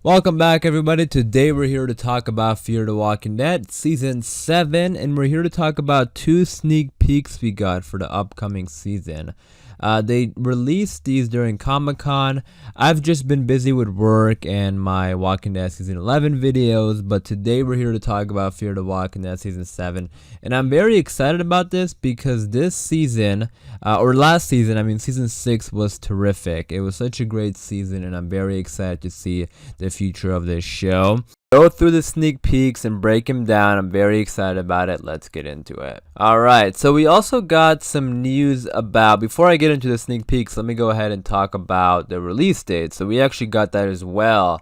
Welcome back, everybody. Today we're here to talk about Fear the Walking Dead Season 7, and we're here to talk about 2 sneak peeks we got for the upcoming season. They released these during Comic-Con. I've just been busy with work and my Walking Dead Season 11 videos, but today we're here to talk about Fear the Walking Dead Season 7. And I'm very excited about this because this season, or last season, Season 6 was terrific. It was such a great season, and I'm very excited to see the future of this show. Go through the sneak peeks and break them down. I'm very excited about it. Let's get into it. Alright, so we also got some news about, before I get into the sneak peeks, let me go ahead and talk about the release date. So we actually got that as well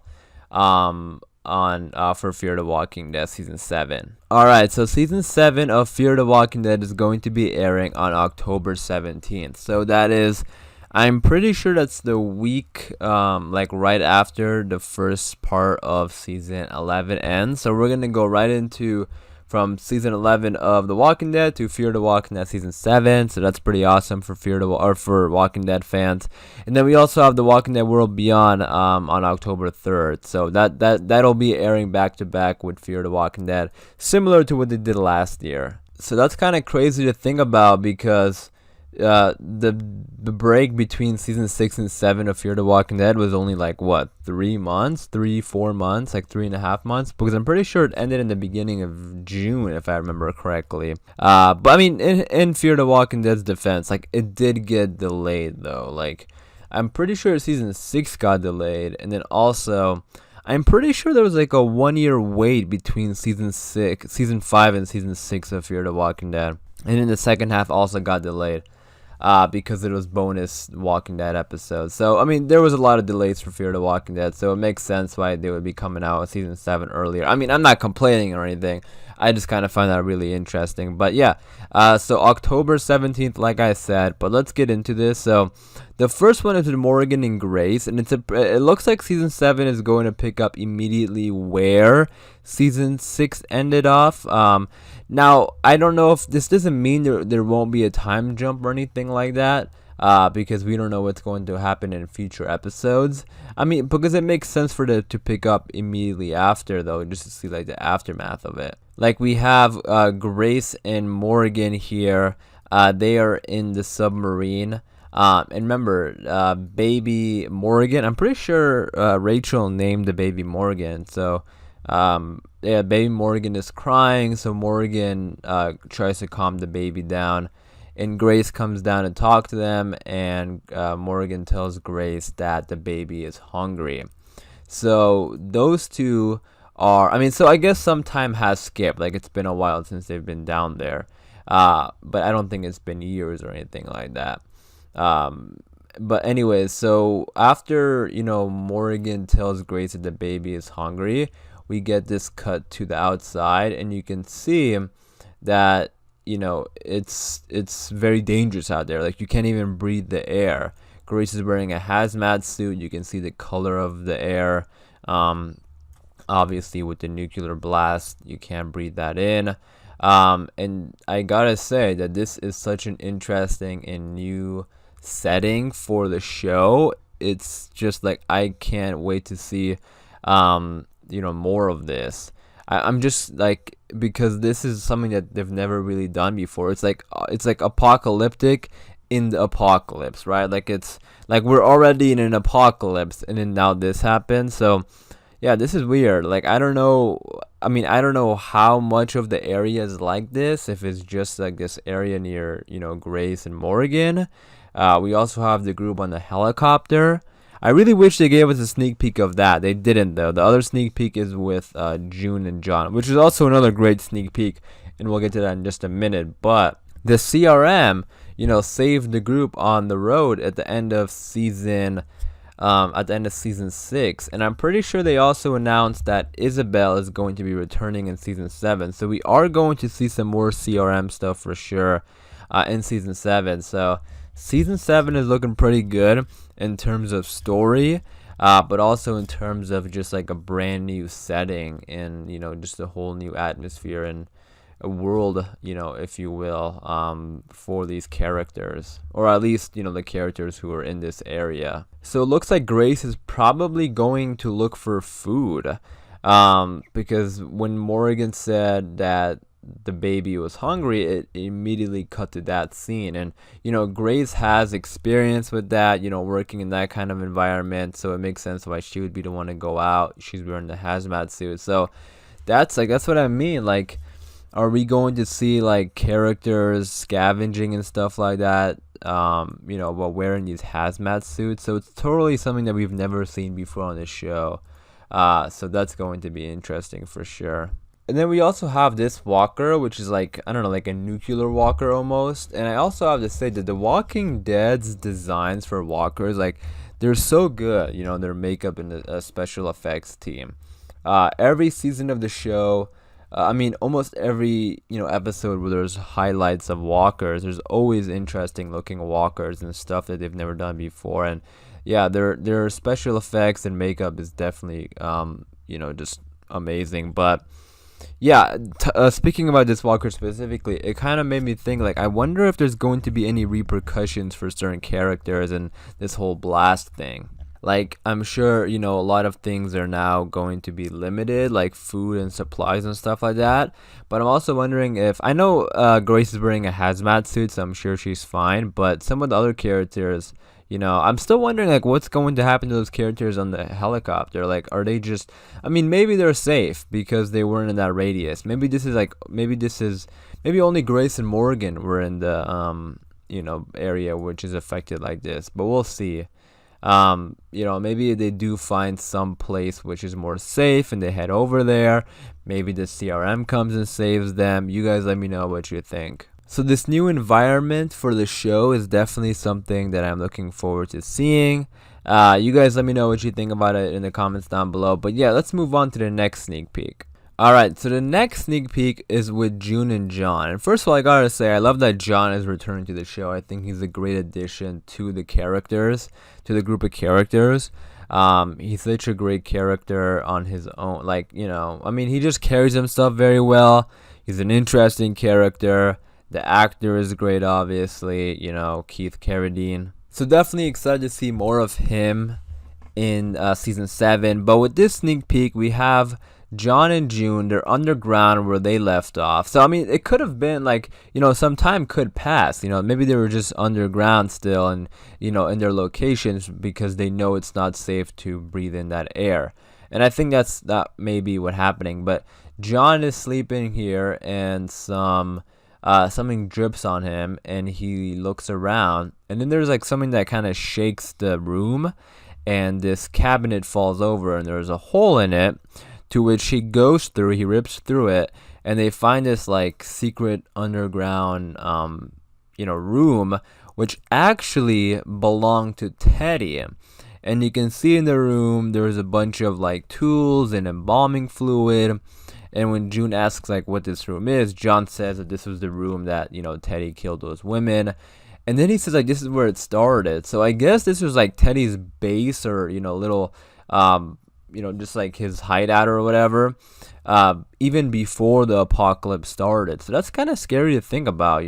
for Fear the Walking Dead Season 7. Alright, so Season 7 of Fear the Walking Dead is going to be airing on October 17th. So that is, I'm pretty sure that's the week, right after the first part of Season 11 ends. So we're going to go right into from Season 11 of The Walking Dead to Fear the Walking Dead Season 7. So that's pretty awesome for for Walking Dead fans. And then we also have The Walking Dead World Beyond on October 3rd. So that'll be airing back to back with Fear the Walking Dead, similar to what they did last year. So that's kind of crazy to think about because the break between Season 6 and 7 of Fear the Walking Dead was only 3 months, 4 months, 3.5 months, because I'm pretty sure it ended in the beginning of June, if I remember correctly. But in Fear the Walking Dead's defense, it did get delayed though. I'm pretty sure Season 6 got delayed, and then also I'm pretty sure there was a 1-year wait between Season 5 and Season 6 of Fear the Walking Dead, and then the second half also got delayed. Because it was bonus Walking Dead episodes. So, there was a lot of delays for Fear the Walking Dead, so it makes sense why they would be coming out with Season 7 earlier. I'm not complaining or anything. I just kind of find that really interesting. But yeah, so October 17th, like I said, but let's get into this. So, the first one is with Morgan and Grace, and it looks like Season 7 is going to pick up immediately where Season 6 ended off. Now, I don't know if this doesn't mean there won't be a time jump or anything like that, because we don't know what's going to happen in future episodes. Because it makes sense for it to pick up immediately after, though, just to see the aftermath of it. We have Grace and Morgan here. They are in the submarine. And remember, baby Morgan, I'm pretty sure Rachel named the baby Morgan. So, baby Morgan is crying, so Morgan tries to calm the baby down, and Grace comes down to talk to them, and Morgan tells Grace that the baby is hungry. So those two are, so I guess some time has skipped, it's been a while since they've been down there, but I don't think it's been years or anything like that. But anyways, so after, Morgan tells Grace that the baby is hungry, we get this cut to the outside, and you can see that, it's very dangerous out there. You can't even breathe the air. Grace is wearing a hazmat suit. You can see the color of the air. Obviously, with the nuclear blast, you can't breathe that in. And I gotta say that this is such an interesting and new setting for the show. It's just I can't wait to see more of this. I'm just because this is something that they've never really done before. It's apocalyptic in the apocalypse, right? It's we're already in an apocalypse, and then now this happens. So yeah, this is weird. I don't know. I don't know how much of the area is like this, if it's just this area near Grace and Morgan. We also have the group on the helicopter. I really wish they gave us a sneak peek of that. They didn't, though. The other sneak peek is with June and John, which is also another great sneak peek, and we'll get to that in just a minute. But the CRM, saved the group on the road at the end of season 6, and I'm pretty sure they also announced that Isabel is going to be returning in Season 7. So we are going to see some more CRM stuff for sure in Season 7. So Season 7 is looking pretty good in terms of story, but also in terms of just a brand new setting and just a whole new atmosphere and a world, if you will, for these characters, or at least, the characters who are in this area. So it looks like Grace is probably going to look for food, because when Morgan said that the baby was hungry, it immediately cut to that scene. And Grace has experience with that, working in that kind of environment, so it makes sense why she would be the one to go out. She's wearing the hazmat suit, so that's what I mean. Like, are we going to see like characters scavenging and stuff like that, while wearing these hazmat suits? So it's totally something that we've never seen before on this show, so that's going to be interesting for sure. And then we also have this walker, which is like, I don't know, like a nuclear walker almost. And I also have to say that the Walking Dead's designs for walkers, like, they're so good, their makeup and the special effects team. Every season of the show, almost every, episode where there's highlights of walkers, there's always interesting looking walkers and stuff that they've never done before. And yeah, their special effects and makeup is definitely, just amazing. But yeah, speaking about this walker specifically, it kind of made me think, like, I wonder if there's going to be any repercussions for certain characters and this whole blast thing. Like, I'm sure, a lot of things are now going to be limited, like food and supplies and stuff like that. But I'm also wondering if, I know Grace is wearing a hazmat suit, so I'm sure she's fine. But some of the other characters, I'm still wondering, like, what's going to happen to those characters on the helicopter. Like, are they just, maybe they're safe because they weren't in that radius. Maybe only Grace and Morgan were in the, area which is affected like this. But we'll see. Maybe they do find some place which is more safe and they head over there. Maybe the CRM comes and saves them. You guys let me know what you think. So this new environment for the show is definitely something that I'm looking forward to seeing. You guys let me know what you think about it in the comments down below. But yeah, let's move on to the next sneak peek. Alright, so the next sneak peek is with June and John. And first of all, I gotta say, I love that John is returning to the show. I think he's a great addition to the characters, to the group of characters. He's such a great character on his own. Like, he just carries himself very well. He's an interesting character. The actor is great, obviously, Keith Carradine. So definitely excited to see more of him in season 7. But with this sneak peek, we have John and June. They're underground where they left off. So, it could have been like, some time could pass. Maybe they were just underground still and, in their locations because they know it's not safe to breathe in that air. And I think that may be what happening. But John is sleeping here and something drips on him and he looks around. And then there's like something that kind of shakes the room and this cabinet falls over and there's a hole in it, to which he goes through, he rips through it, and they find this like secret underground, room, which actually belonged to Teddy. And you can see in the room, there's a bunch of like tools and embalming fluid. And when June asks like what this room is, John says that this was the room that, Teddy killed those women. And then he says like this is where it started. So I guess this was like Teddy's base or, little, just like his hideout or whatever, even before the apocalypse started. So that's kind of scary to think about,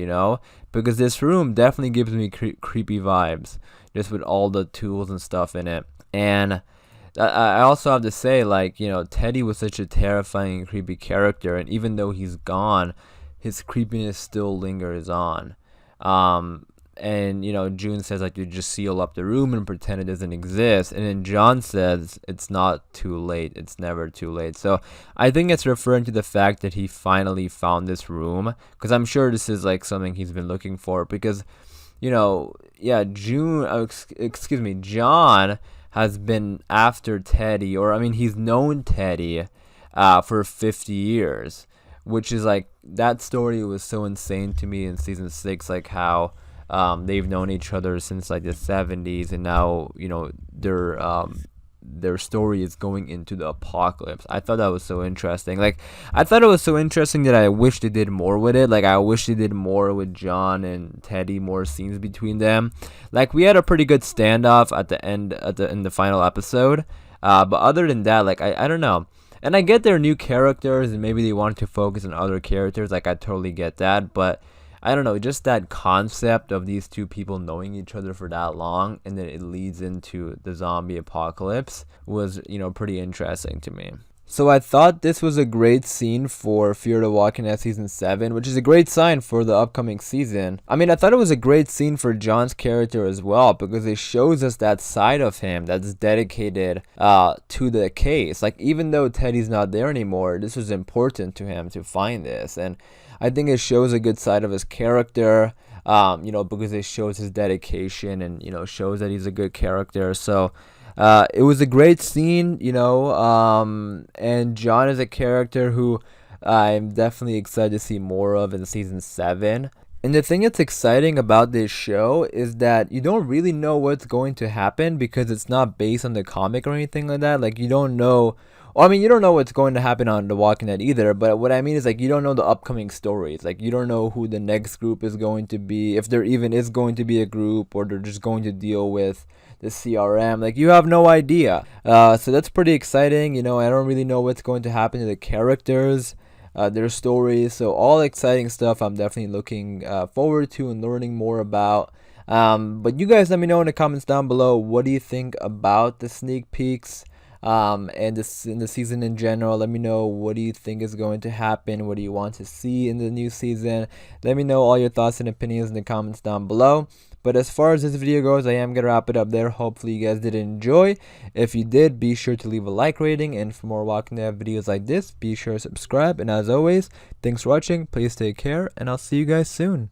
because this room definitely gives me creepy vibes, just with all the tools and stuff in it. And I also have to say, like, Teddy was such a terrifying and creepy character, and even though he's gone, his creepiness still lingers on. And June says like you just seal up the room and pretend it doesn't exist, and then John says it's not too late, it's never too late. So I think it's referring to the fact that he finally found this room, because I'm sure this is like something he's been looking for, because John has been after Teddy, or he's known Teddy for 50 years, which is like, that story was so insane to me in season 6, like how they've known each other since like the 70s, and now their story is going into the apocalypse. I thought that was so interesting. Like, I thought it was so interesting that I wish they did more with it. Like, I wish they did more with John and Teddy, more scenes between them. Like, we had a pretty good standoff at the end, in the final episode. But other than that, like, I don't know. And I get they're new characters and maybe they wanted to focus on other characters. Like, I totally get that. But I don't know, just that concept of these two people knowing each other for that long and then it leads into the zombie apocalypse was, pretty interesting to me. So I thought this was a great scene for Fear the Walking Dead Season 7, which is a great sign for the upcoming season. I mean, I thought it was a great scene for John's character as well, because it shows us that side of him that's dedicated to the case. Like, even though Teddy's not there anymore, this was important to him to find this. And I think it shows a good side of his character, because it shows his dedication and, shows that he's a good character. So it was a great scene, and John is a character who I'm definitely excited to see more of in season 7. And the thing that's exciting about this show is that you don't really know what's going to happen because it's not based on the comic or anything like that. Like, you don't know. Well, I mean, you don't know what's going to happen on The Walking Dead either, but what I mean is, like, you don't know the upcoming stories. Like, you don't know who the next group is going to be, if there even is going to be a group, or they're just going to deal with the CRM. Like, you have no idea. So that's pretty exciting. I don't really know what's going to happen to the characters, their stories. So all exciting stuff I'm definitely looking forward to and learning more about. But you guys let me know in the comments down below, what do you think about the sneak peeks? And this in the season in general. Let me know, what do you think is going to happen? What do you want to see in the new season? Let me know all your thoughts and opinions in the comments down below. But as far as this video goes, I am gonna wrap it up there. Hopefully you guys did enjoy. If you did, be sure to leave a like rating, and for more Walking Dead videos like this, be sure to subscribe. And as always, thanks for watching, please take care, and I'll see you guys soon.